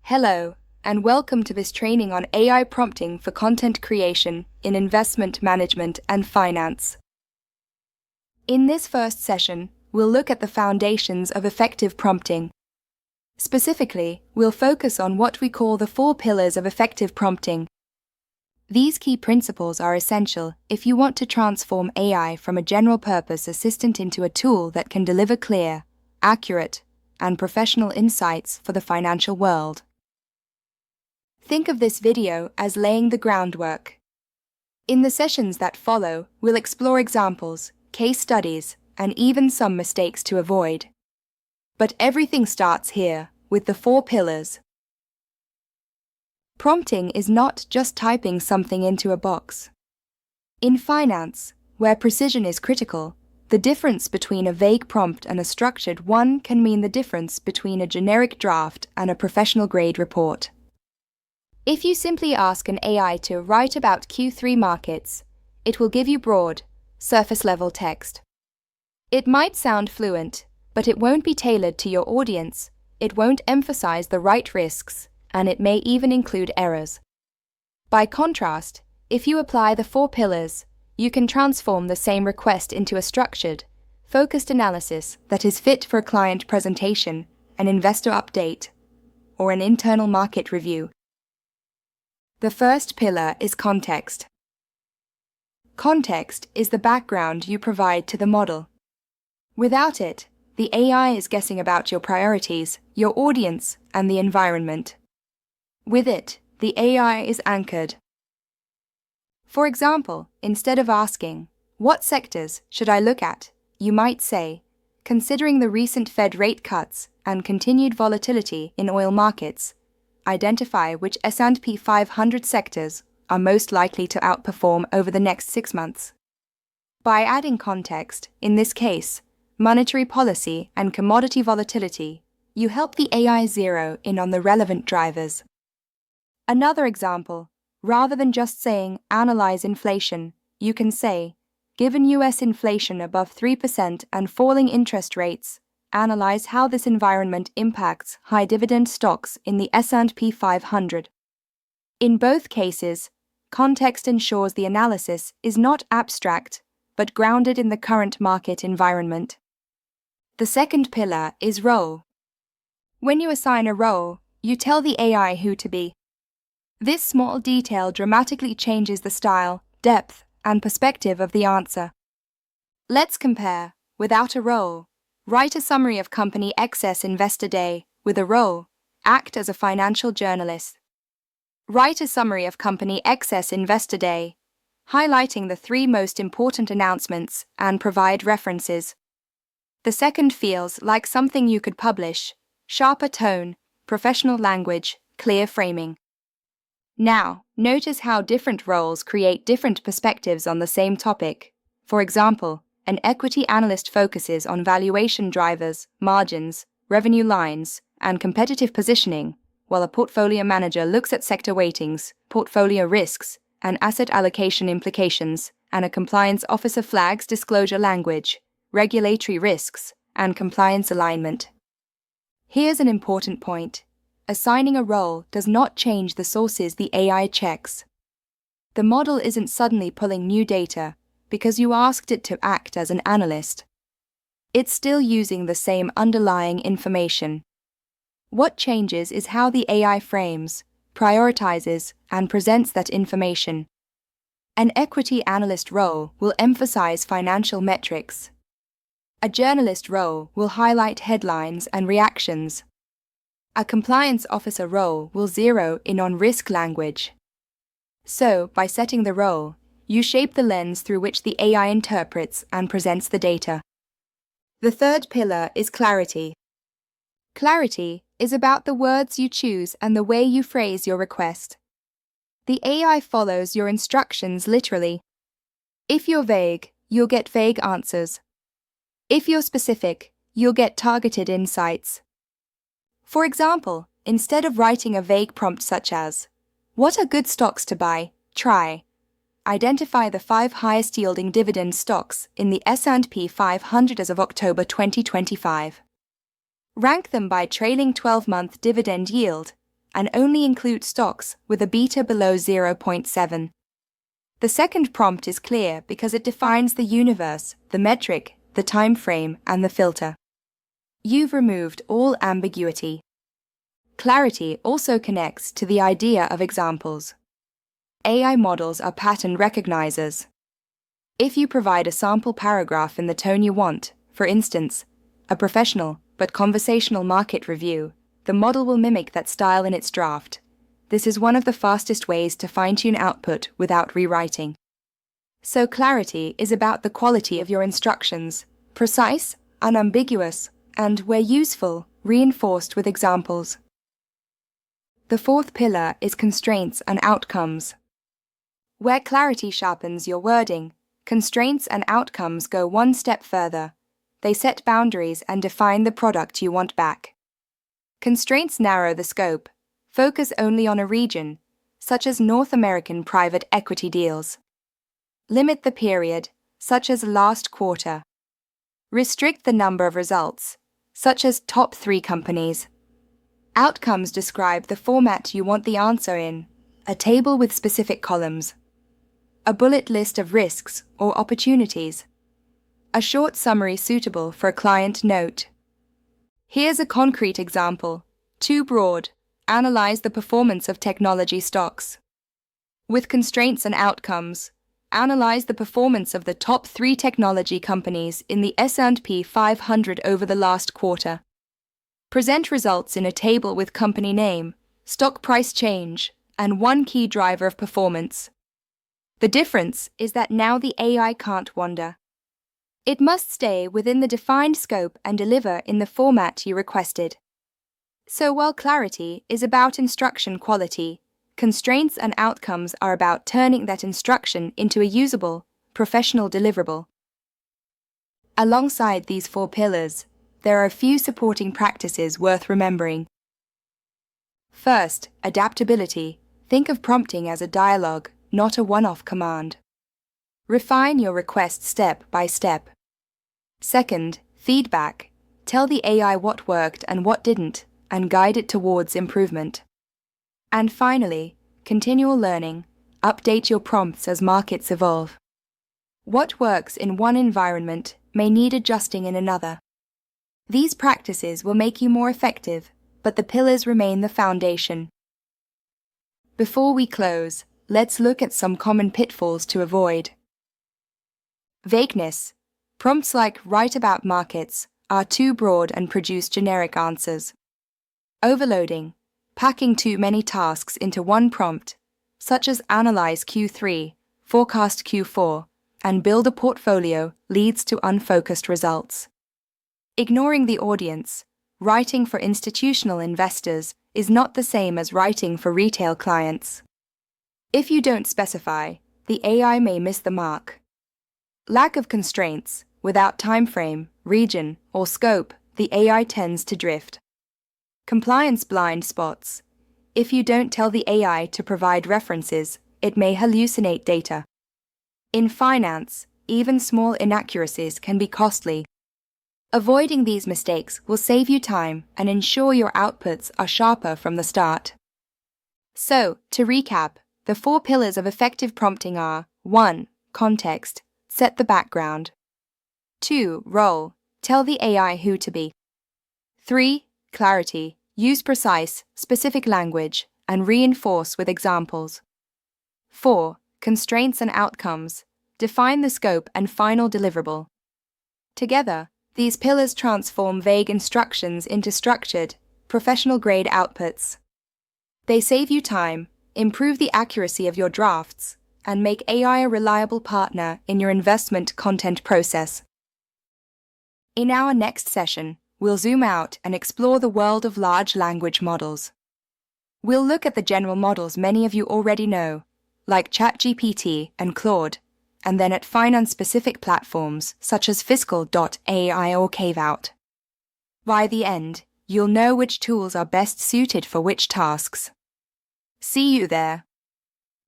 Hello, and welcome to this training on AI prompting for content creation in investment management and finance. In this first session, we'll look at the foundations of effective prompting. Specifically, we'll focus on what we call the 4 pillars of effective prompting. These key principles are essential if you want to transform AI from a general-purpose assistant into a tool that can deliver clear, accurate, and professional insights for the financial world. Think of this video as laying the groundwork. In the sessions that follow, we'll explore examples, case studies, and even some mistakes to avoid. But everything starts here, with the 4 pillars. Prompting is not just typing something into a box. In finance, where precision is critical, the difference between a vague prompt and a structured one can mean the difference between a generic draft and a professional-grade report. If you simply ask an AI to write about Q3 markets, it will give you broad, surface-level text. It might sound fluent, but it won't be tailored to your audience, it won't emphasize the right risks, and it may even include errors. By contrast, if you apply the 4 pillars, you can transform the same request into a structured, focused analysis that is fit for a client presentation, an investor update, or an internal market review. The first pillar is context. Context is the background you provide to the model. Without it, the AI is guessing about your priorities, your audience, and the environment. With it, the AI is anchored. For example, instead of asking, "What sectors should I look at?" you might say, "Considering the recent Fed rate cuts and continued volatility in oil markets, identify which S&P 500 sectors are most likely to outperform over the next 6 months." By adding context, in this case, monetary policy and commodity volatility, you help the AI zero in on the relevant drivers. Another example, rather than just saying, "Analyze inflation," you can say, "Given US inflation above 3% and falling interest rates, analyze how this environment impacts high-dividend stocks in the S&P 500. In both cases, context ensures the analysis is not abstract, but grounded in the current market environment. The second pillar is role. When you assign a role, you tell the AI who to be. This small detail dramatically changes the style, depth, and perspective of the answer. Let's compare, without a role. Write a summary of Company XS Investor Day. With a role, act as a financial journalist. Write a summary of Company XS Investor Day, highlighting the 3 most important announcements and provide references. The second feels like something you could publish: sharper tone, professional language, clear framing. Now, notice how different roles create different perspectives on the same topic. For example, an equity analyst focuses on valuation drivers, margins, revenue lines, and competitive positioning, while a portfolio manager looks at sector weightings, portfolio risks, and asset allocation implications, and a compliance officer flags disclosure language, regulatory risks, and compliance alignment. Here's an important point. Assigning a role does not change the sources the AI checks. The model isn't suddenly pulling new data because you asked it to act as an analyst. It's still using the same underlying information. What changes is how the AI frames, prioritizes, and presents that information. An equity analyst role will emphasize financial metrics. A journalist role will highlight headlines and reactions. A compliance officer role will zero in on risk language. So, by setting the role, you shape the lens through which the AI interprets and presents the data. The third pillar is clarity. Clarity is about the words you choose and the way you phrase your request. The AI follows your instructions literally. If you're vague, you'll get vague answers. If you're specific, you'll get targeted insights. For example, instead of writing a vague prompt such as, "What are good stocks to buy?" try, "Identify the 5 highest-yielding dividend stocks in the S&P 500 as of October 2025. Rank them by trailing 12-month dividend yield, and only include stocks with a beta below 0.7. The second prompt is clear because it defines the universe, the metric, the time frame, and the filter. You've removed all ambiguity. Clarity also connects to the idea of examples. AI models are pattern recognizers. If you provide a sample paragraph in the tone you want, for instance, a professional but conversational market review, the model will mimic that style in its draft. This is one of the fastest ways to fine-tune output without rewriting. So clarity is about the quality of your instructions, precise, unambiguous, and, where useful, reinforced with examples. The fourth pillar is constraints and outcomes. Where clarity sharpens your wording, constraints and outcomes go one step further. They set boundaries and define the product you want back. Constraints narrow the scope, focus only on a region, such as North American private equity deals. Limit the period, such as last quarter. Restrict the number of results, such as top 3 companies. Outcomes describe the format you want the answer in, a table with specific columns, a bullet list of risks or opportunities, a short summary suitable for a client note. Here's a concrete example. Too broad. Analyze the performance of technology stocks. With constraints and outcomes, analyze the performance of the top 3 technology companies in the S&P 500 over the last quarter. Present results in a table with company name, stock price change, and one key driver of performance. The difference is that now the AI can't wander. It must stay within the defined scope and deliver in the format you requested. So while clarity is about instruction quality, constraints and outcomes are about turning that instruction into a usable, professional deliverable. Alongside these 4 pillars, there are a few supporting practices worth remembering. First, adaptability. Think of prompting as a dialogue, not a one-off command. Refine your request step by step. Second, feedback. Tell the AI what worked and what didn't, and guide it towards improvement. And finally, continual learning. Update your prompts as markets evolve. What works in one environment may need adjusting in another. These practices will make you more effective, but the pillars remain the foundation. Before we close, let's look at some common pitfalls to avoid. Vagueness. Prompts like "write about markets" are too broad and produce generic answers. Overloading. Packing too many tasks into one prompt, such as analyze Q3, forecast Q4, and build a portfolio, leads to unfocused results. Ignoring the audience. Writing for institutional investors is not the same as writing for retail clients. If you don't specify, the AI may miss the mark. Lack of constraints. Without time frame, region, or scope, the AI tends to drift. Compliance blind spots. If you don't tell the AI to provide references, it may hallucinate data. In finance, even small inaccuracies can be costly. Avoiding these mistakes will save you time and ensure your outputs are sharper from the start. So, to recap, the 4 pillars of effective prompting are: 1. Context. Set the background. 2. Role. Tell the AI who to be. 3. Clarity. Use precise, specific language and reinforce with examples. 4. Constraints and outcomes. Define the scope and final deliverable. Together, these pillars transform vague instructions into structured, professional-grade outputs. They save you time, improve the accuracy of your drafts, and make AI a reliable partner in your investment content process. In our next session, we'll zoom out and explore the world of large language models. We'll look at the general models many of you already know, like ChatGPT and Claude, and then at finance-specific platforms such as Fiscal.ai or Caveout. By the end, you'll know which tools are best suited for which tasks. See you there.